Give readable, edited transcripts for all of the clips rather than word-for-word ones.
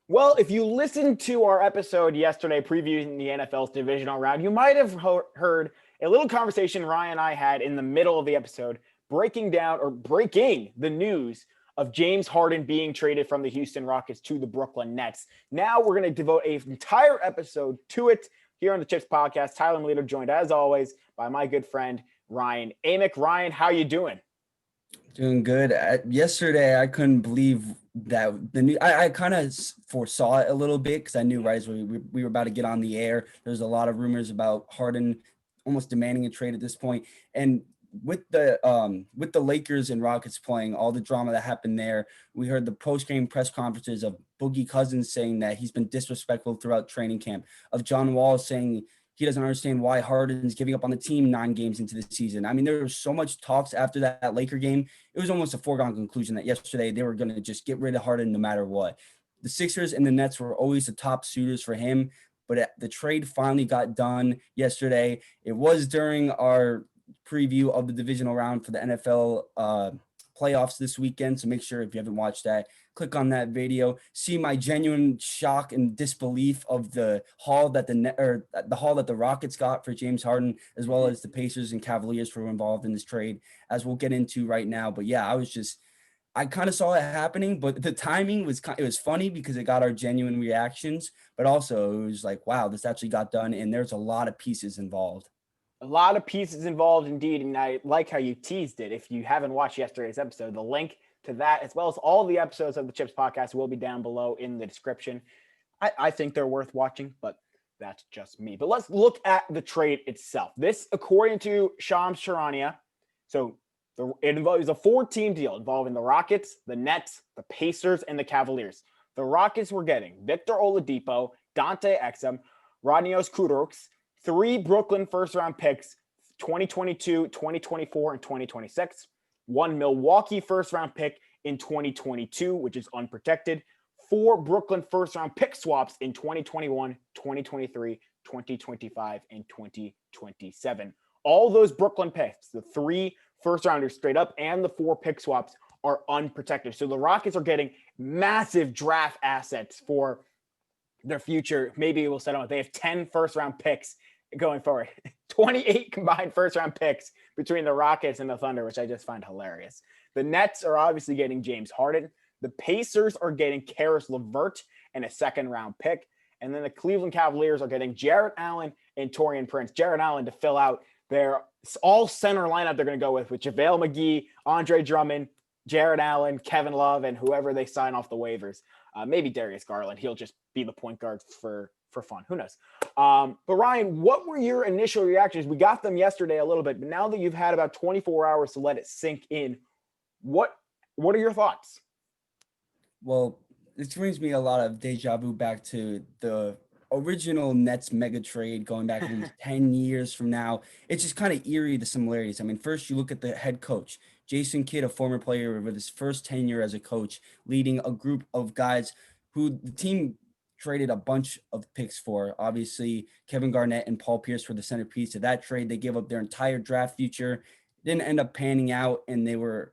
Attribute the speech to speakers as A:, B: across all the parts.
A: Well, if you listened to our episode yesterday previewing the NFL's divisional round, you might have heard a little conversation Ryan and I had in the middle of the episode, breaking the news of James Harden being traded from the Houston Rockets to the Brooklyn Nets. Now we're going to devote an entire episode to it here on the Chips Podcast. Tyler Melito joined, as always, by my good friend Ryan Amick. Ryan, how you doing?
B: Doing good. Yesterday, I couldn't believe that the new. I kind of foresaw it a little bit because I knew right as we were about to get on the air. There's a lot of rumors about Harden almost demanding a trade at this point, and with the Lakers and Rockets playing, all the drama that happened there, we heard the post-game press conferences of Boogie Cousins saying that he's been disrespectful throughout training camp, of John Wall saying he doesn't understand why Harden's giving up on the team 9 games into the season. I mean, there was so much talks after that Laker game. It was almost a foregone conclusion that yesterday they were going to just get rid of Harden no matter what. The Sixers and the Nets were always the top suitors for him, but the trade finally got done yesterday. It was during our preview of the divisional round for the NFL playoffs this weekend. So make sure if you haven't watched that, click on that video, see my genuine shock and disbelief of the haul that the Rockets got for James Harden, as well as the Pacers and Cavaliers were involved in this trade, as we'll get into right now. But yeah, I kind of saw it happening, but the timing was funny because it got our genuine reactions, but also it was like, wow, this actually got done, and there's a lot of pieces involved.
A: A lot of pieces involved indeed, and I like how you teased it. If you haven't watched yesterday's episode, the link to that, as well as all the episodes of the Chips Podcast, will be down below in the description. I think they're worth watching, but that's just me. But let's look at the trade itself. This, according to Shams Charania, so it involves a 4-team deal involving the Rockets, the Nets, the Pacers, and the Cavaliers. The Rockets were getting Victor Oladipo, Dante Exum, Rodnios Kuroks, 3 Brooklyn first-round picks, 2022, 2024, and 2026. 1 Milwaukee first-round pick in 2022, which is unprotected. 4 Brooklyn first-round pick swaps in 2021, 2023, 2025, and 2027. All those Brooklyn picks, the 3 first-rounders straight up and the 4 pick swaps, are unprotected. So the Rockets are getting massive draft assets for their future. Maybe we'll set on. They have 10 first-round picks going forward. 28 combined first-round picks between the Rockets and the Thunder, which I just find hilarious. The Nets are obviously getting James Harden. The Pacers are getting Karis LeVert and a second-round pick. And then the Cleveland Cavaliers are getting Jarrett Allen and Taurean Prince. Jarrett Allen to fill out their all-center lineup they're going to go with JaVale McGee, Andre Drummond, Jarrett Allen, Kevin Love, and whoever they sign off the waivers. Maybe Darius Garland. He'll just be the point guard for fun. Who knows? But Ryan, what were your initial reactions? We got them yesterday a little bit, but now that you've had about 24 hours to let it sink in, what are your thoughts?
B: Well, this brings me a lot of deja vu back to the original Nets mega trade going back 10 years from now. It's just kind of eerie, the similarities. I mean, first you look at the head coach, Jason Kidd, a former player with his first tenure as a coach, leading a group of guys who the team traded a bunch of picks for. Obviously, Kevin Garnett and Paul Pierce were the centerpiece of that trade. They gave up their entire draft future, didn't end up panning out, and they were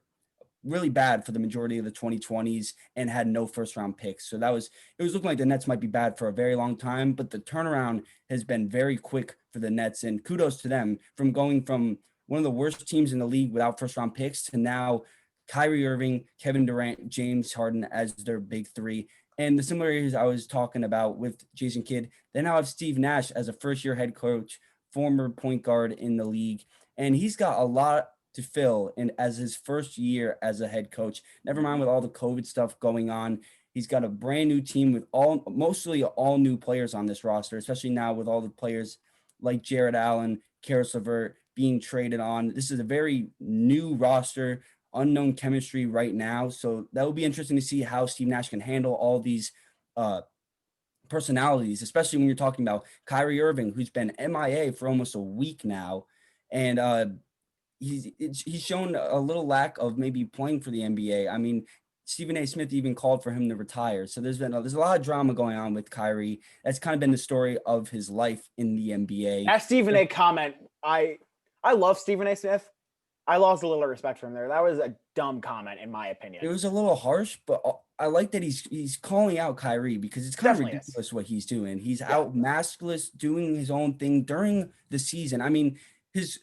B: really bad for the majority of the 2020s and had no first round picks. So it was looking like the Nets might be bad for a very long time, but the turnaround has been very quick for the Nets, and kudos to them from going from one of the worst teams in the league without first round picks to now Kyrie Irving, Kevin Durant, James Harden as their big 3. And the similarities I was talking about with Jason Kidd, they now have Steve Nash as a first-year head coach, former point guard in the league, and he's got a lot to fill in as his first year as a head coach. Never mind with all the COVID stuff going on. He's got a brand new team with mostly all new players on this roster, especially now with all the players like Jarrett Allen, Karis LeVert being traded on. This is a very new roster, unknown chemistry right now. So that will be interesting to see how Steve Nash can handle all these personalities, especially when you're talking about Kyrie Irving, who's been MIA for almost a week now. And he's shown a little lack of maybe playing for the NBA. I mean, Stephen A. Smith even called for him to retire. So there's a lot of drama going on with Kyrie. That's kind of been the story of his life in the NBA.
A: That Stephen A. comment, I love Stephen A. Smith. I lost a little respect from there. That was a dumb comment, in my opinion.
B: It was a little harsh, but I like that he's calling out Kyrie because it's kind of
A: Definitely is.
B: ridiculous what he's doing. He's
A: Yeah.
B: out maskless doing his own thing during the season. I mean, his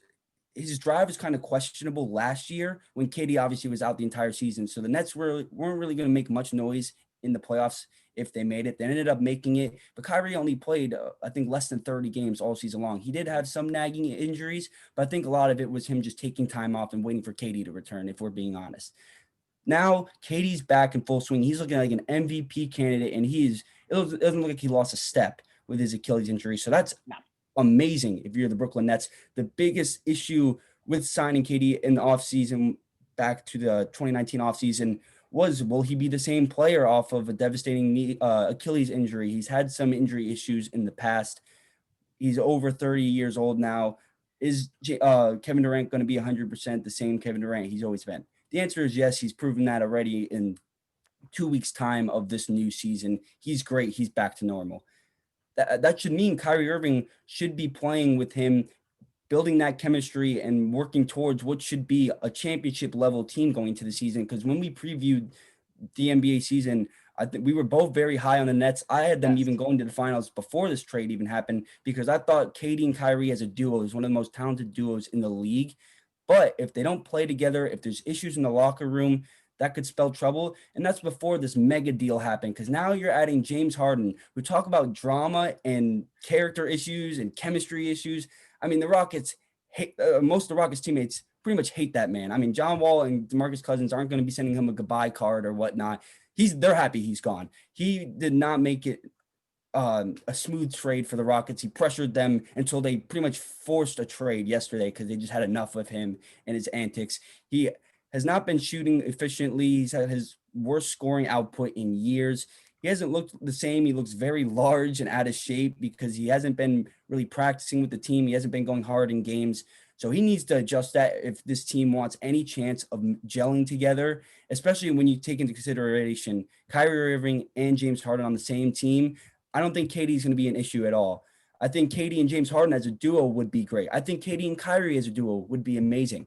B: his drive was kind of questionable last year when KD obviously was out the entire season. So the Nets weren't really going to make much noise in the playoffs if they made it. They ended up making it, but Kyrie only played, I think, less than 30 games all season long. He did have some nagging injuries, but I think a lot of it was him just taking time off and waiting for KD to return, if we're being honest. Now KD's back in full swing. He's looking like an MVP candidate, and it doesn't look like he lost a step with his Achilles injury. So that's
A: No.
B: amazing if you're the Brooklyn Nets. The biggest issue with signing KD in the offseason, back to the 2019 offseason, was will he be the same player off of a devastating Achilles injury? He's had some injury issues in the past. He's over 30 years old now. Is Kevin Durant going to be 100% the same Kevin Durant he's always been? The answer is yes. He's proven that already in 2 weeks' time of this new season. He's great. He's back to normal. That should mean Kyrie Irving should be playing with him, building that chemistry and working towards what should be a championship level team going into the season. Because when we previewed the NBA season, I think we were both very high on the Nets. I had them even going to the finals before this trade even happened because I thought KD and Kyrie as a duo is one of the most talented duos in the league. But if they don't play together, if there's issues in the locker room, that could spell trouble. And that's before this mega deal happened. Because now you're adding James Harden. We talk about drama and character issues and chemistry issues. I mean, the Rockets hate most of the Rockets teammates pretty much hate that man. I mean, John Wall and DeMarcus Cousins aren't going to be sending him a goodbye card or whatnot. They're happy he's gone. He did not make it a smooth trade for the Rockets. He pressured them until they pretty much forced a trade yesterday because they just had enough of him and his antics. He has not been shooting efficiently. He's had his worst scoring output in years. He hasn't looked the same. He looks very large and out of shape because he hasn't been really practicing with the team. He hasn't been going hard in games. So he needs to adjust that if this team wants any chance of gelling together, especially when you take into consideration Kyrie Irving and James Harden on the same team. I don't think KD is going to be an issue at all. I think KD and James Harden as a duo would be great. I think KD and Kyrie as a duo would be amazing.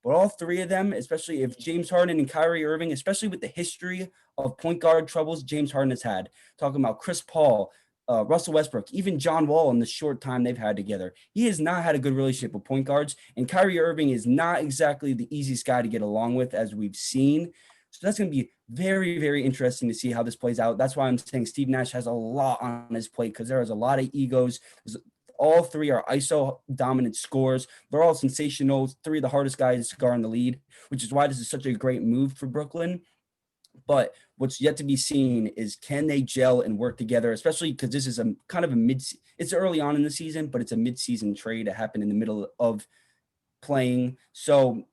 B: But all three of them, especially if James Harden and Kyrie Irving, especially with the history of point guard troubles James Harden has had, talking about Chris Paul, Russell Westbrook, even John Wall in the short time they've had together, he has not had a good relationship with point guards. And Kyrie Irving is not exactly the easiest guy to get along with, as we've seen. So that's going to be very, very interesting to see how this plays out. That's why I'm saying Steve Nash has a lot on his plate because there is a lot of egos. All three are ISO dominant scorers. They're all sensational. Three of the hardest guys to guard in the league, which is why this is such a great move for Brooklyn. But what's yet to be seen is can they gel and work together, especially because this is a kind of a it's early on in the season, but it's a mid-season trade that happened in the middle of playing. So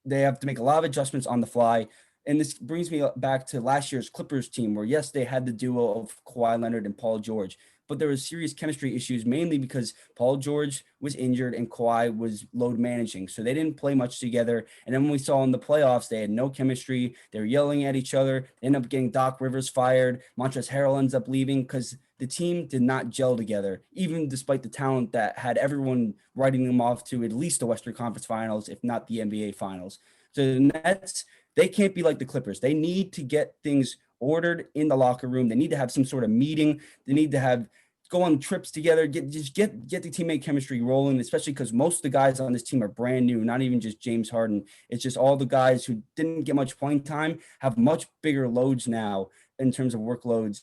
B: they have to make a lot of adjustments on the fly. And this brings me back to last year's Clippers team where, yes, they had the duo of Kawhi Leonard and Paul George, but there was serious chemistry issues, mainly because Paul George was injured and Kawhi was load managing. So they didn't play much together. And then when we saw in the playoffs, they had no chemistry. They were yelling at each other. They ended up getting Doc Rivers fired. Montrezl Harrell ends up leaving because the team did not gel together, even despite the talent that had everyone writing them off to at least the Western Conference Finals, if not the NBA Finals. So the Nets, they can't be like the Clippers. They need to get things ordered in the locker room. They need to have some sort of meeting. They need to go on trips together, get the teammate chemistry rolling, especially because most of the guys on this team are brand new, not even just James Harden. It's just all the guys who didn't get much playing time have much bigger loads now in terms of workloads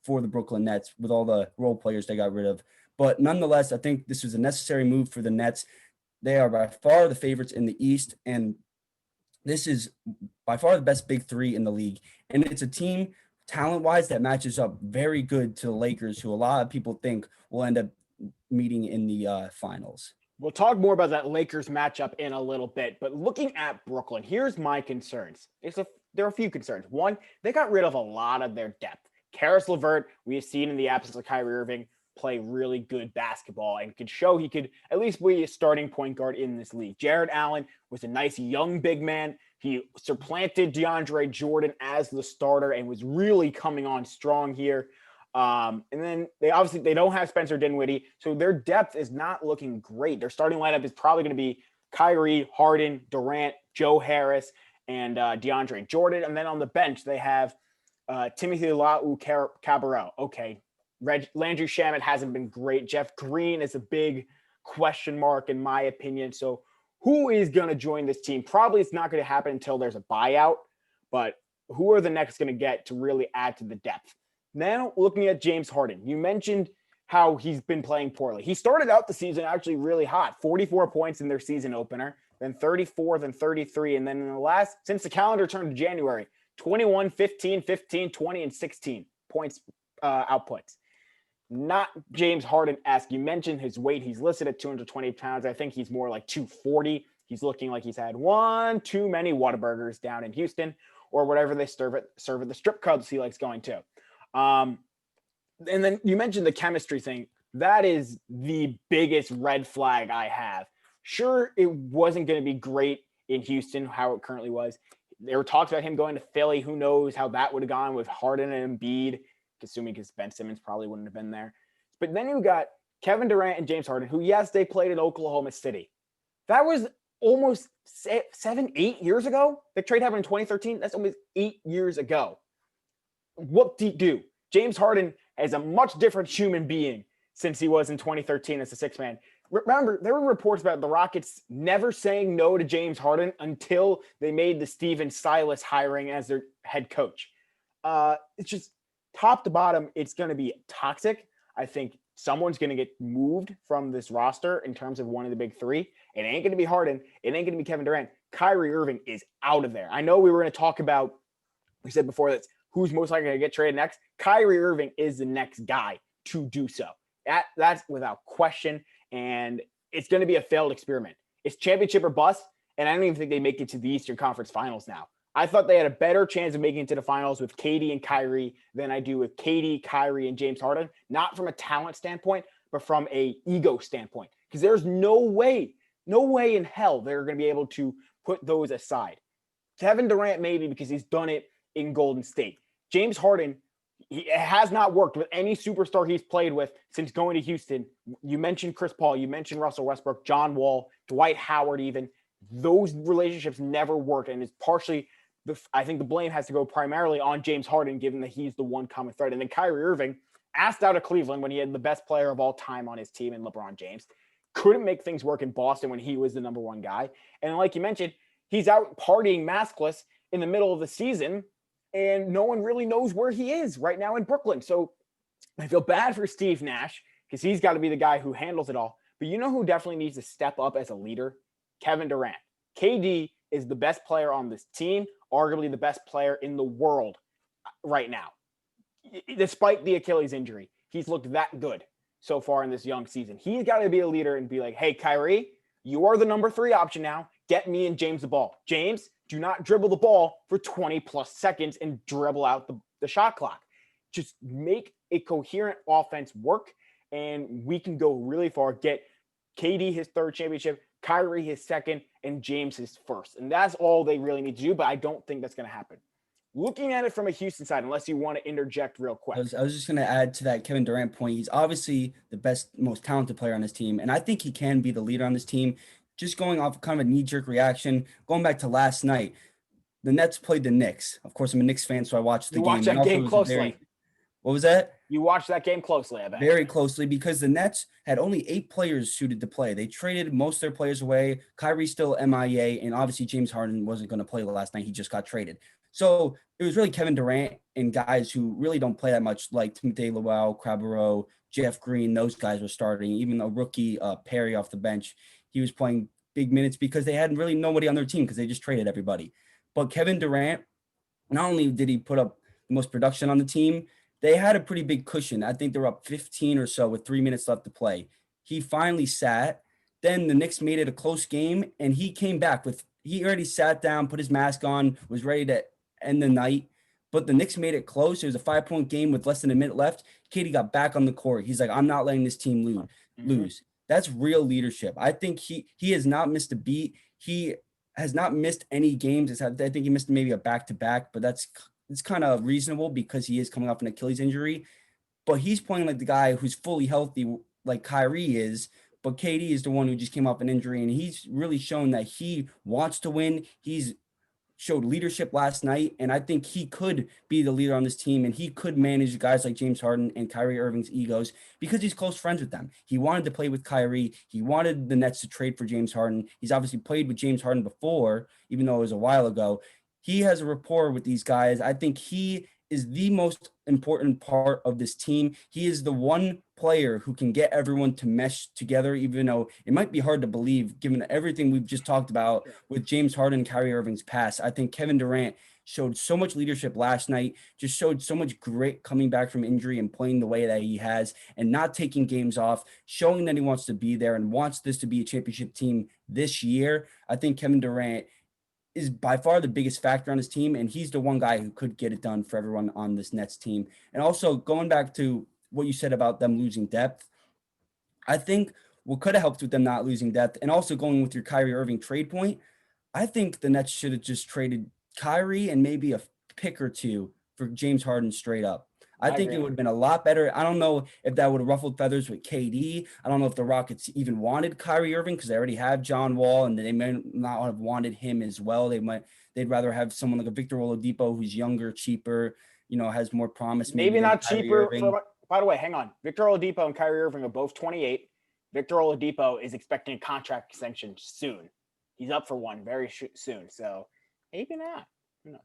B: for the Brooklyn Nets with all the role players they got rid of. But nonetheless, I think this was a necessary move for the Nets. They are by far the favorites in the East, and this is by far the best big three in the league. And it's a team talent-wise that matches up very good to the Lakers, who a lot of people think will end up meeting in the finals.
A: We'll talk more about that Lakers matchup in a little bit, but looking at Brooklyn, here's my concerns. There are a few concerns. One, they got rid of a lot of their depth. Karis LeVert, we have seen in the absence of Kyrie Irving, play really good basketball and could show he could at least be a starting point guard in this league. Jared Allen was a nice young big man. He supplanted DeAndre Jordan as the starter and was really coming on strong here. And then they don't have Spencer Dinwiddie, so their depth is not looking great. Their starting lineup is probably going to be Kyrie, Harden, Durant, Joe Harris, and DeAndre Jordan. And then on the bench, they have Timothy Cabarrot. Okay. Landry Shamet hasn't been great. Jeff Green is a big question mark, in my opinion. So who is going to join this team? Probably it's not going to happen until there's a buyout, but who are the next going to get to really add to the depth? Now, looking at James Harden, you mentioned how he's been playing poorly. He started out the season actually really hot, 44 points in their season opener, then 34, then 33. And then in the last, since the calendar turned to January, 21, 15, 15, 20, and 16 points outputs. Not James Harden-esque. You mentioned his weight. He's listed at 220 pounds. I think he's more like 240. He's looking like he's had one too many Whataburgers down in Houston or whatever they serve at the strip clubs he likes going to. And then you mentioned the chemistry thing. That is the biggest red flag I have. Sure, it wasn't going to be great in Houston, how it currently was. There were talks about him going to Philly. Who knows how that would have gone with Harden and Embiid, assuming because Ben Simmons probably wouldn't have been there. But then you got Kevin Durant and James Harden, who, yes, they played in Oklahoma City. That was almost 8 years ago. The trade happened in 2013. That's almost 8 years ago. What do you do? James Harden is a much different human being since he was in 2013 as a sixth man. Remember, there were reports about the Rockets never saying no to James Harden until they made the Steven Silas hiring as their head coach. It's just top to bottom, it's going to be toxic. I think someone's going to get moved from this roster in terms of one of the big three. It ain't going to be Harden. It ain't going to be Kevin Durant. Kyrie Irving is out of there. I know we were going to talk about, we said before, that's who's most likely to get traded next. Kyrie Irving is the next guy to do so. That's without question. And it's going to be a failed experiment. It's championship or bust. And I don't even think they make it to the Eastern Conference Finals now. I thought they had a better chance of making it to the finals with KD and Kyrie than I do with KD, Kyrie, and James Harden. Not from a talent standpoint, but from a ego standpoint. Because there's no way in hell they're going to be able to put those aside. Kevin Durant maybe because he's done it in Golden State. James Harden, it has not worked with any superstar he's played with since going to Houston. You mentioned Chris Paul. You mentioned Russell Westbrook, John Wall, Dwight Howard even. Those relationships never work, and it's partially I think the blame has to go primarily on James Harden, given that he's the one common thread. And then Kyrie Irving, asked out of Cleveland when he had the best player of all time on his team in LeBron James, couldn't make things work in Boston when he was the number one guy. And like you mentioned, he's out partying maskless in the middle of the season, and no one really knows where he is right now in Brooklyn. So I feel bad for Steve Nash because he's got to be the guy who handles it all. But you know who definitely needs to step up as a leader? Kevin Durant. KD is the best player on this team, arguably the best player in the world right now. Despite the Achilles injury, he's looked that good so far in this young season. He's got to be a leader and be like, hey, Kyrie, you are the number 3 option now. Get me and James the ball. James, do not dribble the ball for 20 plus seconds and dribble out the shot clock. Just make a coherent offense work, and we can go really far. Get KD his 3rd championship, Kyrie his 2nd, and James his 1st. And that's all they really need to do, but I don't think that's going to happen. Looking at it from a Houston side, unless you want to interject real quick.
B: I was just going to add to that Kevin Durant point. He's obviously the best, most talented player on this team, and I think he can be the leader on this team. Just going off kind of a knee-jerk reaction, going back to last night, the Nets played the Knicks. Of course, I'm a Knicks fan, so I watched the game.
A: You watched that game closely.
B: What was that?
A: You watched that game closely, I bet.
B: Very closely, because the Nets had only 8 players suited to play. They traded most of their players away. Kyrie's still MIA, and obviously James Harden wasn't going to play last night. He just got traded. So it was really Kevin Durant and guys who really don't play that much, like Timothy Cabarrot, Jeff Green. Those guys were starting. Even a rookie, Perry off the bench, he was playing big minutes because they had really nobody on their team because they just traded everybody. But Kevin Durant, not only did he put up the most production on the team, they had a pretty big cushion. I think they were up 15 or so with 3 minutes left to play. He finally sat. Then the Knicks made it a close game, and he came back he already sat down, put his mask on, was ready to end the night. But the Knicks made it close. It was a 5-point game with less than a minute left. KD got back on the court. He's like, I'm not letting this team lose. That's real leadership. I think he has not missed a beat. He has not missed any games. I think he missed maybe a back-to-back, but it's kind of reasonable because he is coming off an Achilles injury. But he's playing like the guy who's fully healthy, like Kyrie is, but KD is the one who just came off an injury, and he's really shown that he wants to win. He's showed leadership last night, and I think he could be the leader on this team, and he could manage guys like James Harden and Kyrie Irving's egos because he's close friends with them. He wanted to play with Kyrie. He wanted the Nets to trade for James Harden. He's obviously played with James Harden before, even though it was a while ago. He has a rapport with these guys. I think he is the most important part of this team. He is the one player who can get everyone to mesh together, even though it might be hard to believe given everything we've just talked about with James Harden and Kyrie Irving's past. I think Kevin Durant showed so much leadership last night, just showed so much grit coming back from injury and playing the way that he has and not taking games off, showing that he wants to be there and wants this to be a championship team this year. I think Kevin Durant is by far the biggest factor on his team, and he's the one guy who could get it done for everyone on this Nets team. And also going back to what you said about them losing depth, I think what could have helped with them not losing depth, and also going with your Kyrie Irving trade point, I think the Nets should have just traded Kyrie and maybe a pick or two for James Harden straight up. I think
A: agree.
B: it would have been a lot better. I don't know if that would have ruffled feathers with KD. I don't know if the Rockets even wanted Kyrie Irving because they already have John Wall, and they may not have wanted him as well. They'd rather have someone like a Victor Oladipo who's younger, cheaper, has more promise.
A: Maybe
B: than
A: not
B: Kyrie
A: cheaper.
B: Irving.
A: By the way, hang on. Victor Oladipo and Kyrie Irving are both 28. Victor Oladipo is expecting a contract extension soon. He's up for one very soon. So maybe not. Who knows?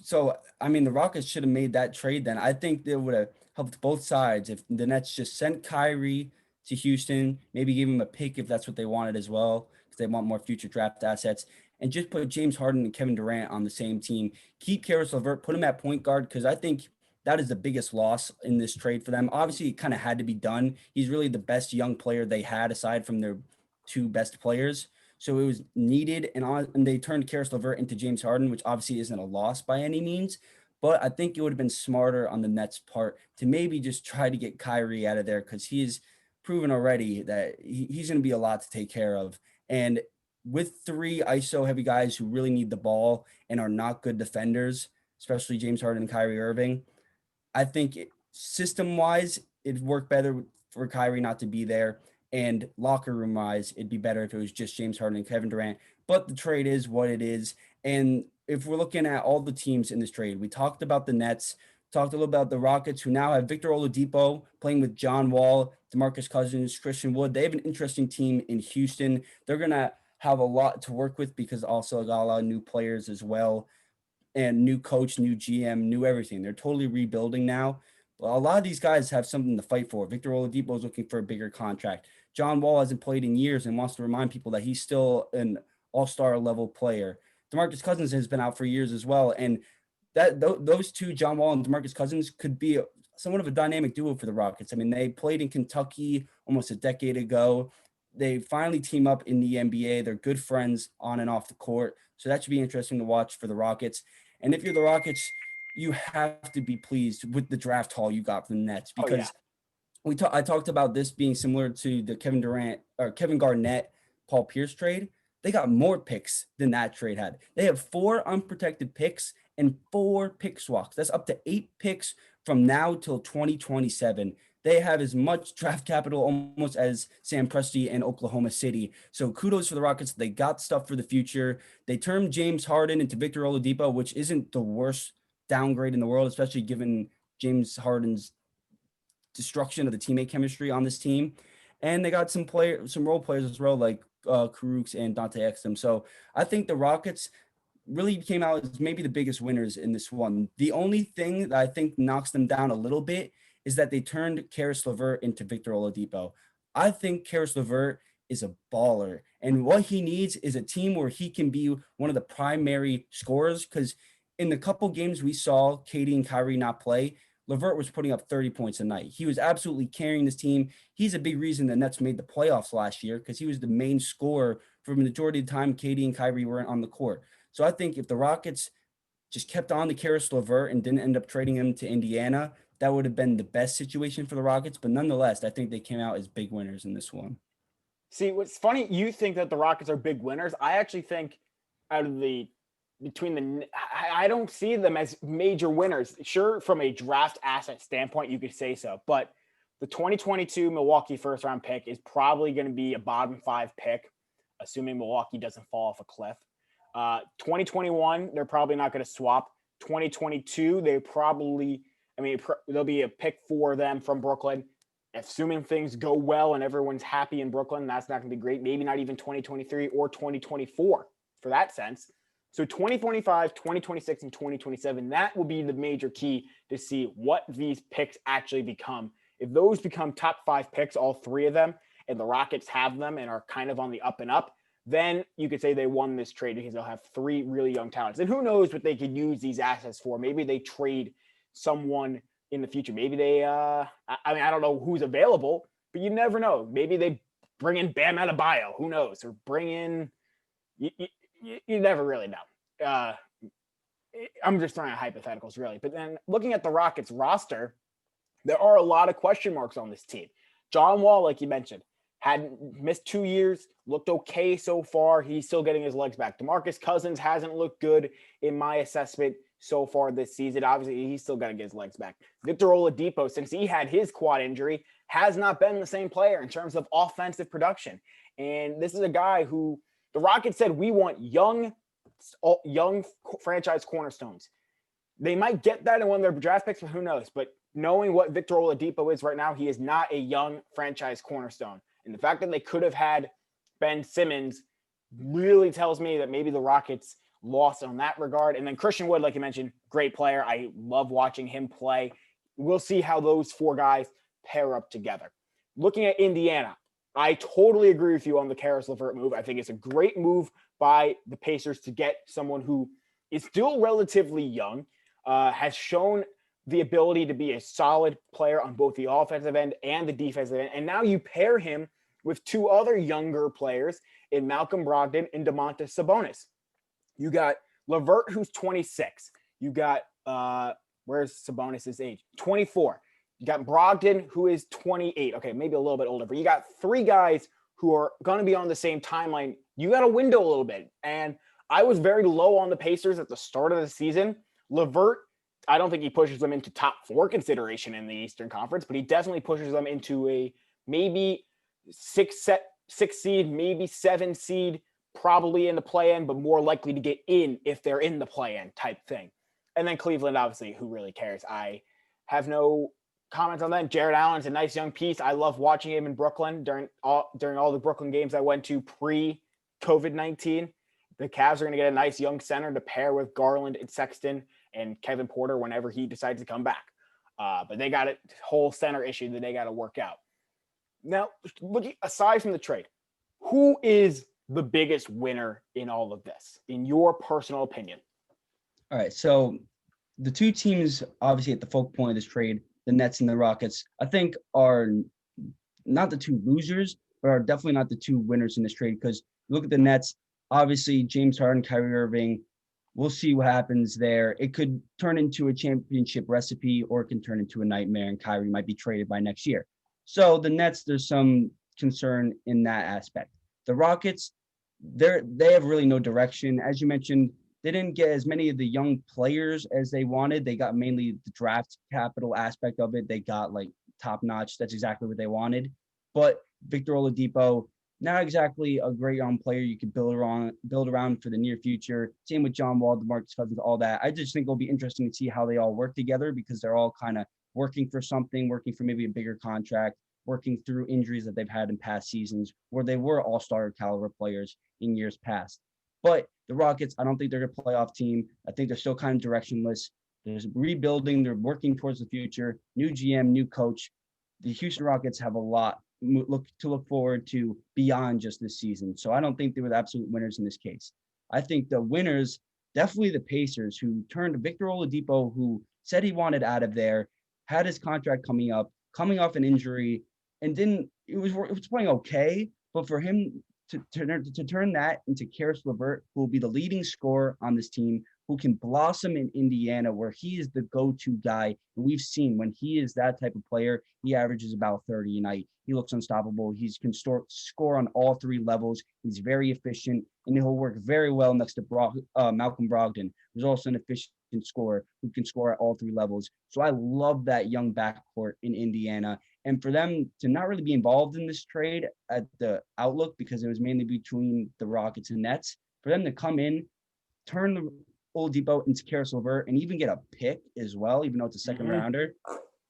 B: So, I mean, the Rockets should have made that trade then. I think it would have helped both sides if the Nets just sent Kyrie to Houston, maybe give him a pick if that's what they wanted as well, because they want more future draft assets, and just put James Harden and Kevin Durant on the same team. Keep Karis LeVert, put him at point guard, because I think that is the biggest loss in this trade for them. Obviously, it kind of had to be done. He's really the best young player they had aside from their two best players. So it was needed, and they turned Karis LeVert into James Harden, which obviously isn't a loss by any means. But I think it would have been smarter on the Nets' part to maybe just try to get Kyrie out of there because he's proven already that he's going to be a lot to take care of. And with three ISO heavy guys who really need the ball and are not good defenders, especially James Harden and Kyrie Irving, I think system-wise, it'd work better for Kyrie not to be there. And locker room wise, it'd be better if it was just James Harden and Kevin Durant. But the trade is what it is. And if we're looking at all the teams in this trade, we talked about the Nets, talked a little about the Rockets, who now have Victor Oladipo playing with John Wall, DeMarcus Cousins, Christian Wood. They have an interesting team in Houston. They're going to have a lot to work with because also got a lot of new players as well, and new coach, new GM, new everything. They're totally rebuilding now. Well, a lot of these guys have something to fight for. Victor Oladipo is looking for a bigger contract. John Wall hasn't played in years and wants to remind people that he's still an all-star level player. DeMarcus Cousins has been out for years as well. And those two, John Wall and DeMarcus Cousins, could be somewhat of a dynamic duo for the Rockets. I mean, they played in Kentucky almost a decade ago. They finally team up in the NBA. They're good friends on and off the court. So that should be interesting to watch for the Rockets. And if you're the Rockets, you have to be pleased with the draft haul you got from the Nets because I talked about this being similar to the Kevin Durant or Kevin Garnett, Paul Pierce trade. They got more picks than that trade had. They have 4 unprotected picks and 4 pick swaps. That's up to 8 picks from now till 2027. They have as much draft capital almost as Sam Presti and Oklahoma City. So kudos for the Rockets. They got stuff for the future. They turned James Harden into Victor Oladipo, which isn't the worst downgrade in the world, especially given James Harden's destruction of the teammate chemistry on this team. And they got some role players as well, like Karooks and Dante Exum. So I think the Rockets really came out as maybe the biggest winners in this one. The only thing that I think knocks them down a little bit is that they turned Karis LeVert into Victor Oladipo. I think Karis LeVert is a baller, and what he needs is a team where he can be one of the primary scorers, because in the couple games we saw KD and Kyrie not play, LeVert was putting up 30 points a night. He was absolutely carrying this team. He's a big reason the Nets made the playoffs last year because he was the main scorer for the majority of the time KD and Kyrie weren't on the court. So I think if the Rockets just kept on to Karis LeVert and didn't end up trading him to Indiana, that would have been the best situation for the Rockets. But nonetheless, I think they came out as big winners in this one.
A: See, what's funny, you think that the Rockets are big winners. I actually think I don't see them as major winners. Sure, from a draft asset standpoint, you could say so. But the 2022 Milwaukee first round pick is probably going to be a bottom 5 pick, assuming Milwaukee doesn't fall off a cliff. 2021, they're probably not going to swap. 2022, there'll be a pick for them from Brooklyn. Assuming things go well and everyone's happy in Brooklyn, that's not going to be great. Maybe not even 2023 or 2024 for that sense. So 2025, 2026, and 2027, that will be the major key to see what these picks actually become. If those become top 5 picks, all 3 of them, and the Rockets have them and are kind of on the up and up, then you could say they won this trade because they'll have 3 really young talents. And who knows what they could use these assets for. Maybe they trade someone in the future. Maybe they, I don't know who's available, but you never know. Maybe they bring in Bam Adebayo. Who knows? Or bring in, you never really know. I'm just throwing out hypotheticals, really. But then looking at the Rockets roster, there are a lot of question marks on this team. John Wall, like you mentioned, had missed 2 years, looked okay so far. He's still getting his legs back. DeMarcus Cousins hasn't looked good in my assessment so far this season. Obviously, he's still got to get his legs back. Victor Oladipo, since he had his quad injury, has not been the same player in terms of offensive production. And this is a guy who the Rockets said, we want young franchise cornerstones. They might get that in one of their draft picks, but who knows? But knowing what Victor Oladipo is right now, he is not a young franchise cornerstone. And the fact that they could have had Ben Simmons really tells me that maybe the Rockets lost on that regard. And then Christian Wood, like you mentioned, great player. I love watching him play. We'll see how those 4 guys pair up together. Looking at Indiana, I totally agree with you on the Caris LeVert move. I think it's a great move by the Pacers to get someone who is still relatively young, has shown the ability to be a solid player on both the offensive end and the defensive end. And now you pair him with 2 other younger players in Malcolm Brogdon and Domantas Sabonis. You got LeVert, who's 26. You got, where's Sabonis' age? 24. You got Brogdon, who is 28. Okay, maybe a little bit older, but you got 3 guys who are going to be on the same timeline. You got a window a little bit. And I was very low on the Pacers at the start of the season. LeVert, I don't think he pushes them into top 4 consideration in the Eastern Conference, but he definitely pushes them into a maybe 6 seed, maybe 7 seed, probably in the play-in, but more likely to get in if they're in the play-in type thing. And then Cleveland, obviously, who really cares? I have no comments on that. Jared Allen's a nice young piece. I love watching him in Brooklyn during all the Brooklyn games I went to pre-COVID-19. The Cavs are going to get a nice young center to pair with Garland and Sexton and Kevin Porter whenever he decides to come back. But they got a whole center issue that they got to work out. Now, aside from the trade, who is the biggest winner in all of this, in your personal opinion?
B: All right, so the 2 teams obviously at the focal point of this trade, the Nets and the Rockets, I think are not the 2 losers, but are definitely not the 2 winners in this trade. Because look at the Nets, obviously James Harden, Kyrie Irving, we'll see what happens there. It could turn into a championship recipe, or it can turn into a nightmare, and Kyrie might be traded by next year. So the Nets, there's some concern in that aspect. The Rockets, they have really no direction. As you mentioned, they didn't get as many of the young players as they wanted. They got mainly the draft capital aspect of it. They got like top notch. That's exactly what they wanted. But Victor Oladipo, not exactly a great young player you could build around for the near future. Same with John Wall, DeMarcus Cousins, all that. I just think it'll be interesting to see how they all work together, because they're all kind of working for something, working for maybe a bigger contract, working through injuries that they've had in past seasons where they were all-star caliber players in years past. But the Rockets, I don't think they're a playoff team. I think they're still kind of directionless. There's rebuilding. They're working towards the future. New GM, new coach. The Houston Rockets have a lot to look forward to beyond just this season. So I don't think they were the absolute winners in this case. I think the winners, definitely the Pacers, who turned Victor Oladipo, who said he wanted out of there, had his contract coming off an injury, and it was playing okay, but for him to turn that into Caris LeVert, who will be the leading scorer on this team, who can blossom in Indiana, where he is the go-to guy. And we've seen when he is that type of player, he averages about 30 a night. He looks unstoppable. He can score on all 3 levels. He's very efficient, and he'll work very well next to Malcolm Brogdon, who's also an efficient can score at all three levels. So I love that young backcourt in Indiana. And for them to not really be involved in this trade at the outlook, because it was mainly between the Rockets and Nets, for them to come in, turn the Oladipo into Karis LeVert, and even get a pick as well, even though it's a second rounder.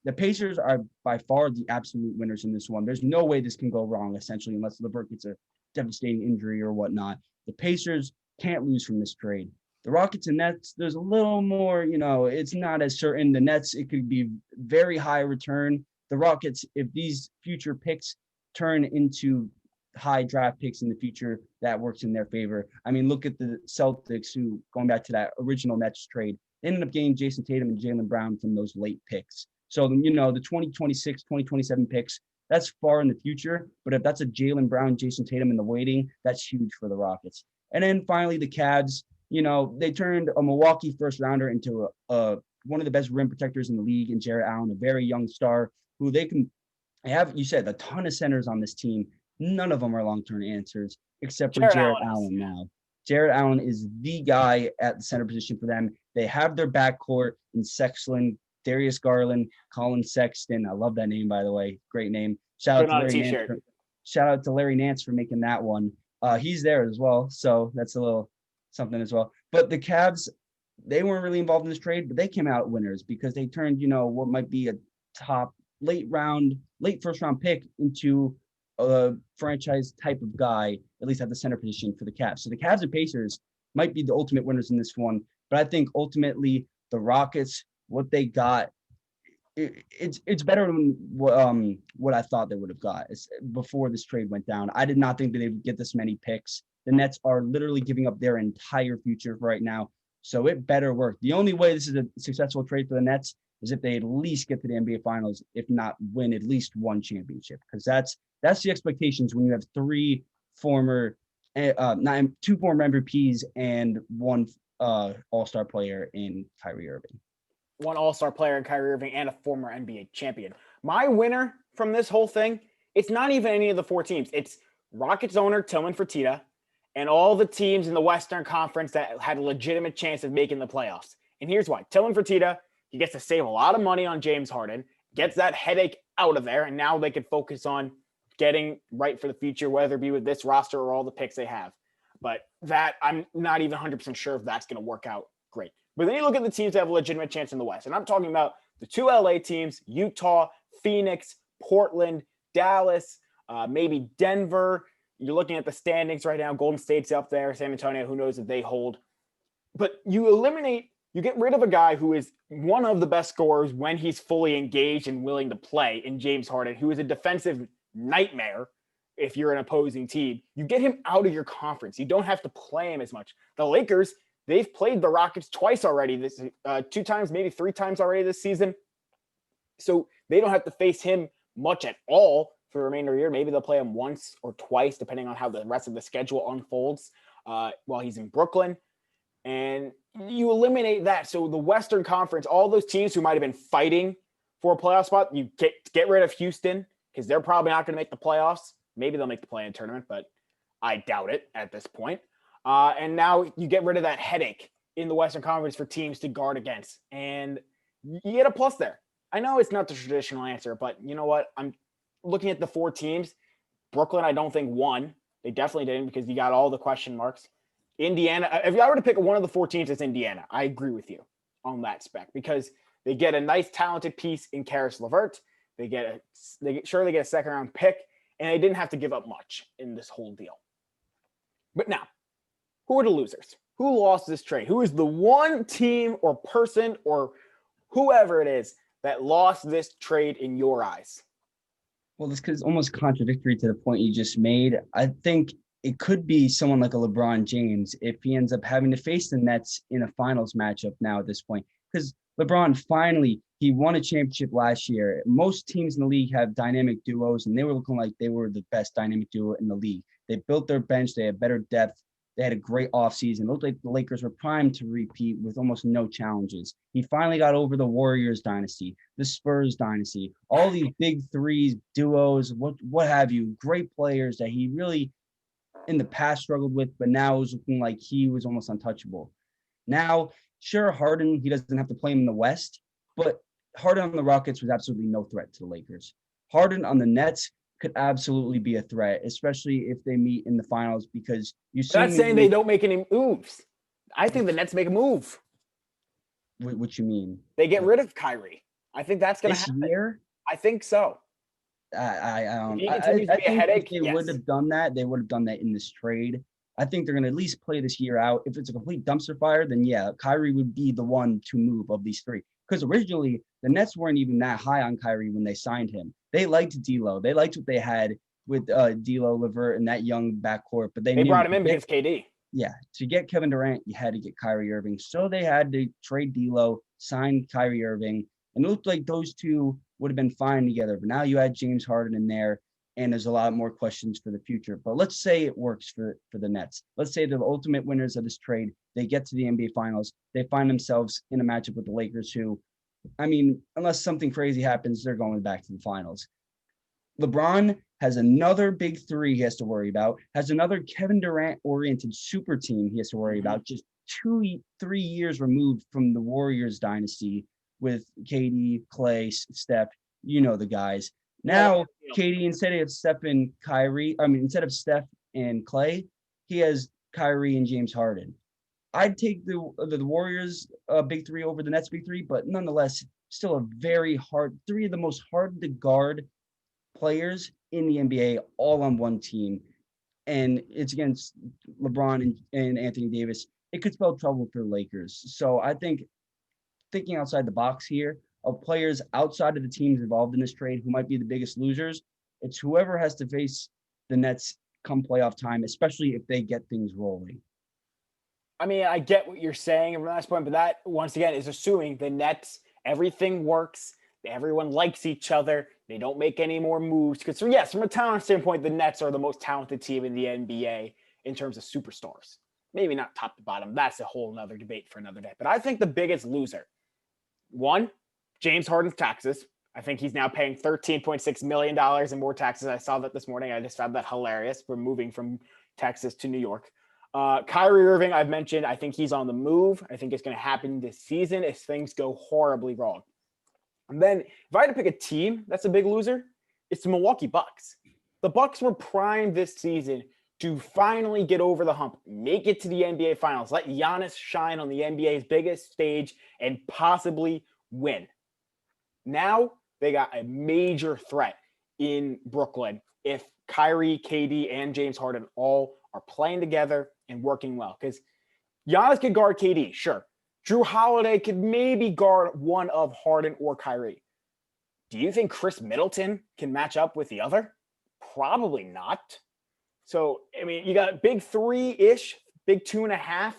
B: The Pacers are by far the absolute winners in this one. There's no way this can go wrong, essentially, unless LeVert gets a devastating injury or whatnot. The Pacers can't lose from this trade. The Rockets and Nets, there's a little more, it's not as certain. The Nets, it could be very high return. The Rockets, if these future picks turn into high draft picks in the future, that works in their favor. I mean, look at the Celtics, who, going back to that original Nets trade, ended up getting Jason Tatum and Jaylen Brown from those late picks. So, the 2026, 2027 picks, that's far in the future. But if that's a Jaylen Brown, Jason Tatum in the waiting, that's huge for the Rockets. And then finally, the Cavs, they turned a Milwaukee first rounder into one of the best rim protectors in the league in Jarrett Allen, a very young star who they have, you said, a ton of centers on this team. None of them are long-term answers except for Jarrett Allen now. Jarrett Allen is the guy at the center position for them. They have their backcourt in Sexton, Darius Garland, Colin Sexton. I love that name, by the way. Great name. Shout out to Larry Nance for making that one. He's there as well, so that's a little something as well. But the Cavs, they weren't really involved in this trade, but they came out winners because they turned, what might be a top late first round pick into a franchise type of guy, at least at the center position for the Cavs. So the Cavs and Pacers might be the ultimate winners in this one, but I think ultimately the Rockets, what they got, it's better than what I thought they would have got before this trade went down. I did not think that they would get this many picks. The Nets are literally giving up their entire future right now, so it better work. The only way this is a successful trade for the Nets is if they at least get to the NBA Finals, if not win at least one championship, because that's the expectations when you have two former MVPs and one All-Star player in Kyrie Irving.
A: One All-Star player in Kyrie Irving and a former NBA champion. My winner from this whole thing, it's not even any of the four teams. It's Rockets owner Tillman Fertitta and all the teams in the Western Conference that had a legitimate chance of making the playoffs. And here's why. Tillman Fertitta, he gets to save a lot of money on James Harden, gets that headache out of there, and now they can focus on getting right for the future, whether it be with this roster or all the picks they have. But that, I'm not even 100% sure if that's going to work out great. But then you look at the teams that have a legitimate chance in the West. And I'm talking about the two LA teams, Utah, Phoenix, Portland, Dallas, maybe Denver. You're looking at the standings right now. Golden State's up there. San Antonio, who knows if they hold. But you get rid of a guy who is one of the best scorers when he's fully engaged and willing to play in James Harden, who is a defensive nightmare if you're an opposing team. You get him out of your conference. You don't have to play him as much. The Lakers, they've played the Rockets twice already, two times, maybe three times already this season. So they don't have to face him much at all for the remainder of the year. Maybe they'll play him once or twice, depending on how the rest of the schedule unfolds while he's in Brooklyn. And you eliminate that. So the Western Conference, all those teams who might have been fighting for a playoff spot, you get rid of Houston because they're probably not going to make the playoffs. Maybe they'll make the play-in tournament, but I doubt it at this point. And now you get rid of that headache in the Western Conference for teams to guard against. And you get a plus there. I know it's not the traditional answer, but you know what? I'm looking at the four teams. Brooklyn, I don't think won. They definitely didn't because you got all the question marks. Indiana, if I were to pick one of the four teams, it's Indiana. I agree with you on that spec because they get a nice, talented piece in Karis LeVert. They get a second-round pick, and they didn't have to give up much in this whole deal. But now, who are the losers? Who lost this trade? Who is the one team or person or whoever it is that lost this trade in your eyes?
B: Well, this is almost contradictory to the point you just made. I think it could be someone like a LeBron James if he ends up having to face the Nets in a finals matchup now at this point. Because LeBron finally, he won a championship last year. Most teams in the league have dynamic duos, and they were looking like they were the best dynamic duo in the league. They built their bench. They had better depth. They had a great offseason. It looked like the Lakers were primed to repeat with almost no challenges. He finally got over the Warriors dynasty, the Spurs dynasty, all these big threes, duos, what have you, great players that he really in the past struggled with, but now it was looking like he was almost untouchable. Now Sure, Harden, he doesn't have to play him in the West, but Harden on the Rockets was absolutely no threat to the Lakers. Harden on the Nets could absolutely be a threat, especially if they meet in the finals, because you
A: I'm
B: see
A: not saying they don't make any moves. I think the Nets make a move.
B: what you mean.
A: They get rid of Kyrie. I think that's going to
B: This
A: happen.
B: year,
A: I think so. If he continues to
B: I
A: be a
B: think if
A: headache,
B: they
A: yes.
B: would have done that, they would have done that in this trade. I think they're going to at least play this year out. If it's a complete dumpster fire, then yeah, Kyrie would be the one to move of these three. Because originally the Nets weren't even that high on Kyrie when they signed him. They liked D'Lo. They liked what they had with D'Lo, LeVert, and that young backcourt. But they
A: They
B: knew
A: brought him in because KD.
B: yeah, to get Kevin Durant, you had to get Kyrie Irving. So they had to trade D'Lo, sign Kyrie Irving, and it looked like those two would have been fine together. But now you add James Harden in there, and there's a lot more questions for the future. But let's say it works for the Nets. Let's say the ultimate winners of this trade, they get to the NBA Finals. They find themselves in a matchup with the Lakers, who, I mean, unless something crazy happens, they're going back to the finals. LeBron has another big three he has to worry about, has another Kevin Durant-oriented super team he has to worry about, just 3 years removed from the Warriors dynasty with KD, Clay, Steph, you know the guys. Now, KD, instead of Steph and Clay, he has Kyrie and James Harden. I'd take the Warriors big three over the Nets big three, but nonetheless, still a very hard, three of the most hard to guard players in the NBA all on one team. And it's against LeBron and Anthony Davis. It could spell trouble for the Lakers. So I think thinking outside the box here of players outside of the teams involved in this trade who might be the biggest losers, it's whoever has to face the Nets come playoff time, especially if they get things rolling.
A: I mean, I get what you're saying from that point, but that once again is assuming the Nets, everything works, everyone likes each other, they don't make any more moves. Because yes, from a talent standpoint, the Nets are the most talented team in the NBA in terms of superstars. Maybe not top to bottom. That's a whole nother debate for another day. But I think the biggest loser, one, James Harden's taxes. I think he's now paying $13.6 million in more taxes. I saw that this morning. I just found that hilarious for moving from Texas to New York. Kyrie Irving, I've mentioned, I think he's on the move. I think it's going to happen this season if things go horribly wrong. And then if I had to pick a team that's a big loser, it's the Milwaukee Bucks. The Bucks were primed this season to finally get over the hump, make it to the NBA Finals, let Giannis shine on the NBA's biggest stage, and possibly win. Now they got a major threat in Brooklyn if Kyrie, KD, and James Harden all are playing together and working well. Because Giannis could guard KD, sure. Drew Holiday could maybe guard one of Harden or Kyrie. Do you think Chris Middleton can match up with the other? Probably not. So, I mean, you got big three-ish, big 2.5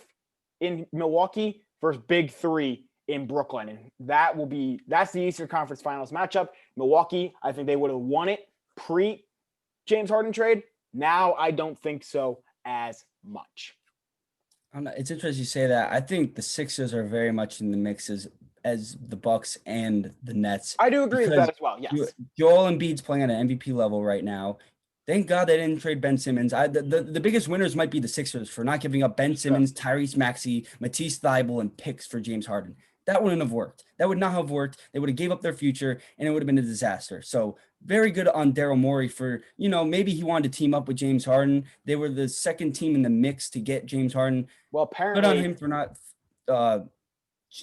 A: in Milwaukee versus big three in Brooklyn. And that's the Eastern Conference Finals matchup. Milwaukee, I think they would have won it pre-James Harden trade. Now I don't think so as much.
B: It's interesting you say that. I think the Sixers are very much in the mix as the Bucks and the Nets.
A: I do agree with that as well. Yes.
B: Joel Embiid's playing at an MVP level right now. Thank God they didn't trade Ben Simmons. The biggest winners might be the Sixers for not giving up Ben Simmons, Tyrese Maxey, Matisse Thybulle, and picks for James Harden. That wouldn't have worked. That would not have worked. They would have gave up their future, and it would have been a disaster. So very good on Daryl Morey for, maybe he wanted to team up with James Harden. They were the second team in the mix to get James Harden.
A: Well, apparently,
B: good on him for not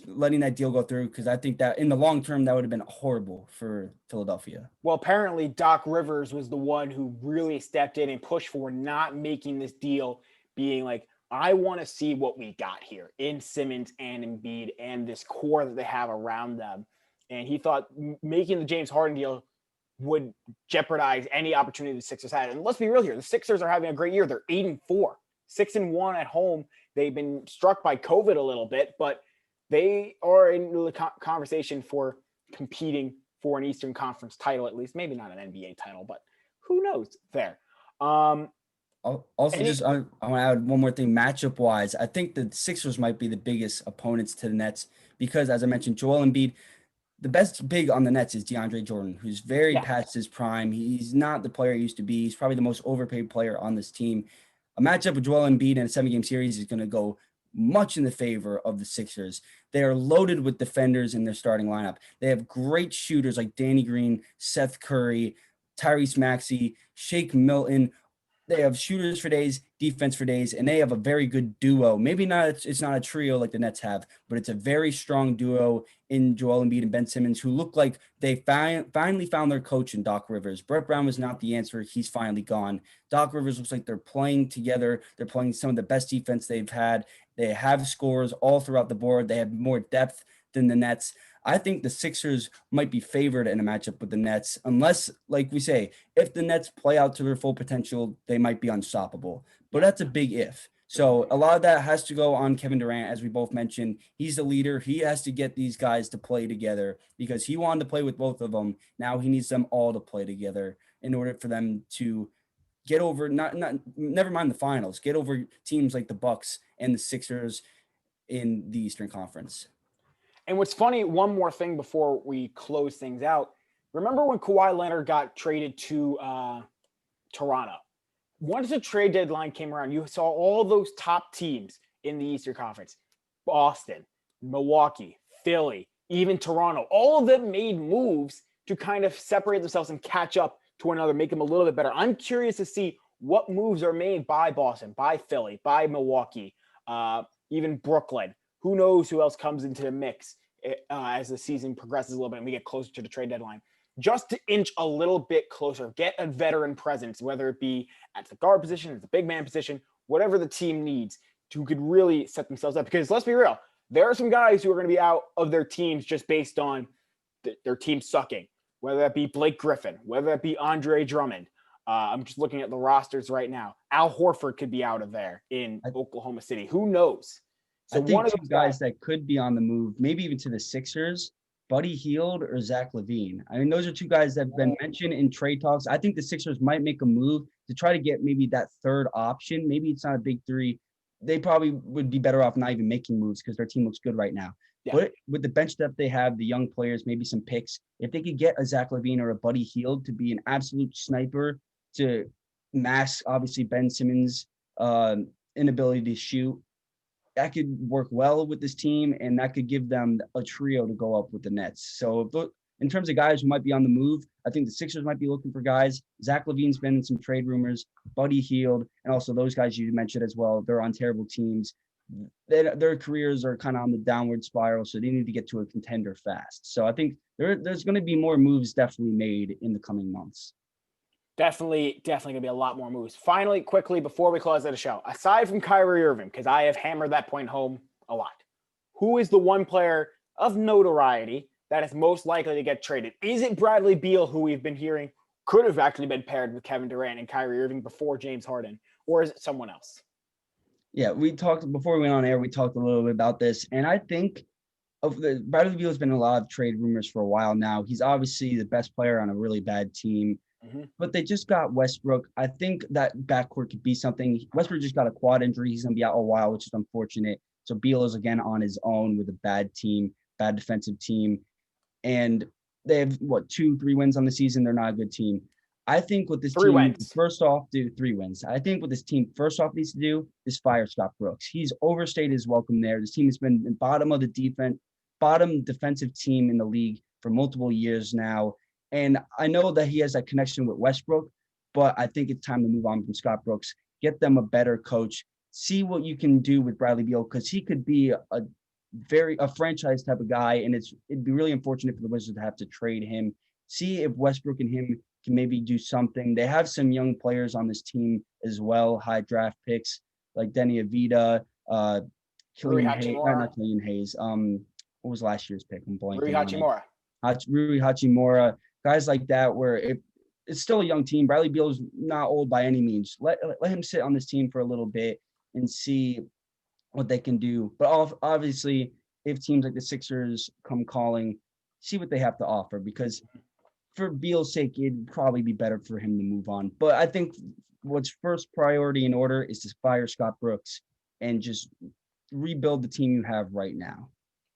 B: letting that deal go through, because I think that in the long term, that would have been horrible for Philadelphia.
A: Well, apparently Doc Rivers was the one who really stepped in and pushed for not making this deal, being like, I want to see what we got here in Simmons and Embiid and this core that they have around them. And he thought making the James Harden deal would jeopardize any opportunity the Sixers had. And let's be real here. The Sixers are having a great year. They're 8-4, 6-1 at home. They've been struck by COVID a little bit, but they are in the conversation for competing for an Eastern Conference title, at least. Maybe not an NBA title, but who knows there.
B: Also, I want to add one more thing. Matchup wise, I think the Sixers might be the biggest opponents to the Nets because, as I mentioned, Joel Embiid, the best big on the Nets is DeAndre Jordan, who's very past his prime. He's not the player he used to be. He's probably the most overpaid player on this team. A matchup with Joel Embiid in a 7-game series is going to go much in the favor of the Sixers. They are loaded with defenders in their starting lineup. They have great shooters like Danny Green, Seth Curry, Tyrese Maxey, Shake Milton. They have shooters for days, defense for days, and they have a very good duo. Maybe not, it's not a trio like the Nets have, but it's a very strong duo in Joel Embiid and Ben Simmons, who look like they finally found their coach in Doc Rivers. Brett Brown was not the answer. He's finally gone. Doc Rivers looks like they're playing together. They're playing some of the best defense they've had. They have scores all throughout the board. They have more depth than the Nets. I think the Sixers might be favored in a matchup with the Nets, unless, like we say, if the Nets play out to their full potential, they might be unstoppable. But that's a big if. So a lot of that has to go on Kevin Durant, as we both mentioned. He's the leader. He has to get these guys to play together because he wanted to play with both of them. Now he needs them all to play together in order for them to get over, never mind the finals, get over teams like the Bucks and the Sixers in the Eastern Conference.
A: And what's funny, one more thing before we close things out. Remember when Kawhi Leonard got traded to Toronto? Once the trade deadline came around, you saw all those top teams in the Eastern Conference. Boston, Milwaukee, Philly, even Toronto. All of them made moves to kind of separate themselves and catch up to one another, make them a little bit better. I'm curious to see what moves are made by Boston, by Philly, by Milwaukee, even Brooklyn. Who knows who else comes into the mix as the season progresses a little bit and we get closer to the trade deadline, just to inch a little bit closer, get a veteran presence, whether it be at the guard position, at the big man position, whatever the team needs, who could really set themselves up. Because let's be real, there are some guys who are going to be out of their teams just based on their team sucking, whether that be Blake Griffin, whether that be Andre Drummond. I'm just looking at the rosters right now. Al Horford could be out of there in Oklahoma City. Who knows?
B: So I think one of those guys that could be on the move, maybe even to the Sixers, Buddy Hield or Zach LaVine. I mean, those are two guys that have been mentioned in trade talks. I think the Sixers might make a move to try to get maybe that third option. Maybe it's not a big three. They probably would be better off not even making moves because their team looks good right now. Yeah. But with the bench depth they have, the young players, maybe some picks, if they could get a Zach LaVine or a Buddy Hield to be an absolute sniper to mask, obviously, Ben Simmons' inability to shoot, that could work well with this team, and that could give them a trio to go up with the Nets. So in terms of guys who might be on the move, I think the Sixers might be looking for guys. Zach LaVine's been in some trade rumors, Buddy Hield, and also those guys you mentioned as well. They're on terrible teams. Their careers are kind of on the downward spiral, so they need to get to a contender fast. So I think there's going to be more moves definitely made in the coming months.
A: Definitely going to be a lot more moves. Finally, quickly, before we close out the show, aside from Kyrie Irving, because I have hammered that point home a lot, who is the one player of notoriety that is most likely to get traded? Is it Bradley Beal, who we've been hearing could have actually been paired with Kevin Durant and Kyrie Irving before James Harden, or is it someone else?
B: Yeah, we talked before we went on air. We talked a little bit about this, and I think Bradley Beal has been in a lot of trade rumors for a while now. He's obviously the best player on a really bad team. But they just got Westbrook. I think that backcourt could be something. Westbrook just got a quad injury. He's going to be out a while, which is unfortunate. So Beal is again on his own with a bad team, bad defensive team. And they have, 2-3 wins on the season. They're not a good team. I think what this team, first off, do 3 wins. I think what this team first off needs to do is fire Scott Brooks. He's overstayed his welcome there. This team has been the bottom defensive team in the league for multiple years now. And I know that he has that connection with Westbrook, but I think it's time to move on from Scott Brooks, get them a better coach, see what you can do with Bradley Beal, because he could be a franchise type of guy, and it'd be really unfortunate for the Wizards to have to trade him. See if Westbrook and him can maybe do something. They have some young players on this team as well, high draft picks like Denny Avita, Killian Hayes. What was last year's pick? I'm blanking. Rui Hachimura. Guys like that, where it's still a young team. Bradley Beal's not old by any means. Let him sit on this team for a little bit and see what they can do. But obviously, if teams like the Sixers come calling, see what they have to offer, because for Beal's sake, it'd probably be better for him to move on. But I think what's first priority in order is to fire Scott Brooks and just rebuild the team you have right now.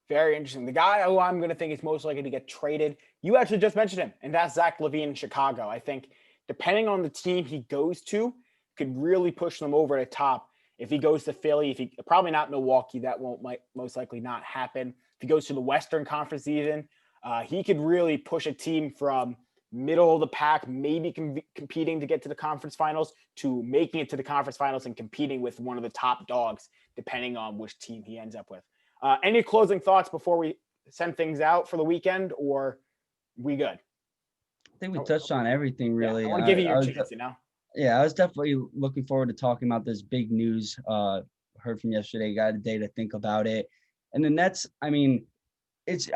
A: Very interesting. The guy who I'm going to think is most likely to get traded, you actually just mentioned him, and that's Zach LaVine in Chicago. I think depending on the team he goes to, could really push them over the top If he goes to Philly, probably not Milwaukee, that might most likely not happen. If he goes to the Western Conference even, he could really push a team from middle of the pack, maybe competing to get to the conference finals, to making it to the conference finals and competing with one of the top dogs, depending on which team he ends up with. Any closing thoughts before we send things out for the weekend, or we good?
B: I think we touched on everything really.
A: Yeah, I want to give you
B: I
A: your
B: was
A: chance, you know?
B: Yeah, I was definitely looking forward to talking about this big news. Heard from yesterday, got a day to think about it. And the Nets, I mean, it's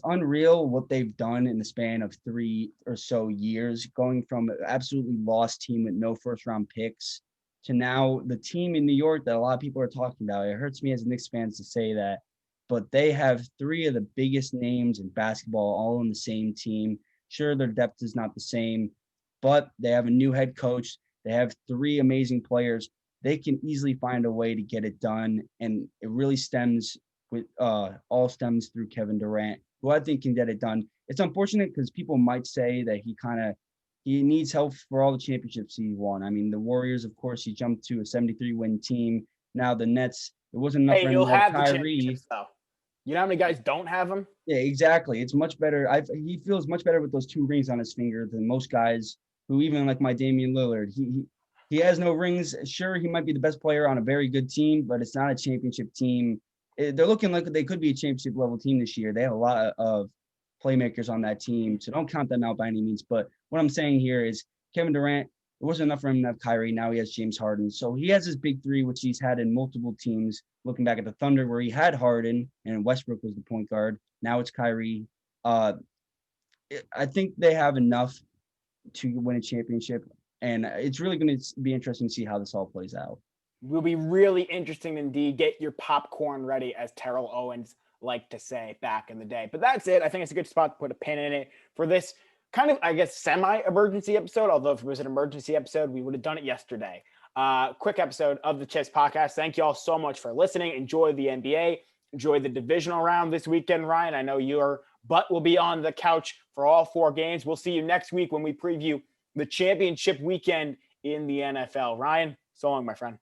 B: unreal what they've done in the span of 3 or so years, going from an absolutely lost team with no first round picks to now the team in New York that a lot of people are talking about. It hurts me as a Knicks fan to say that, but they have 3 of the biggest names in basketball all on the same team. Sure, their depth is not the same, but they have a new head coach. They have 3 amazing players. They can easily find a way to get it done, and it really all stems through Kevin Durant, who I think can get it done. It's unfortunate because people might say that he needs help for all the championships he won. I mean, the Warriors, of course, he jumped to a 73-win team. Now the Nets, it wasn't enough
A: Hey,
B: for him
A: he'll
B: to have
A: have the
B: Kyrie.
A: championships, though. You know how many guys don't have them?
B: Yeah, exactly. It's much better. He feels much better with those 2 rings on his finger than most guys who, even like my Damian Lillard, he has no rings. Sure, he might be the best player on a very good team, but it's not a championship team. They're looking like they could be a championship level team this year. They have a lot of playmakers on that team, so don't count them out by any means. But what I'm saying here is Kevin Durant, it wasn't enough for him to have Kyrie. Now he has James Harden. So he has his big 3, which he's had in multiple teams. Looking back at the Thunder, where he had Harden and Westbrook was the point guard. Now it's Kyrie. I think they have enough to win a championship, and it's really going to be interesting to see how this all plays out.
A: Will be really interesting indeed. Get your popcorn ready, as Terrell Owens liked to say back in the day. But that's it. I think it's a good spot to put a pin in it for this kind of, I guess, semi-emergency episode. Although if it was an emergency episode, we would have done it yesterday. Quick episode of the Chips Podcast. Thank you all so much for listening. Enjoy the NBA. Enjoy the divisional round this weekend, Ryan. I know your butt will be on the couch for all 4 games. We'll see you next week when we preview the championship weekend in the NFL. Ryan, so long, my friend.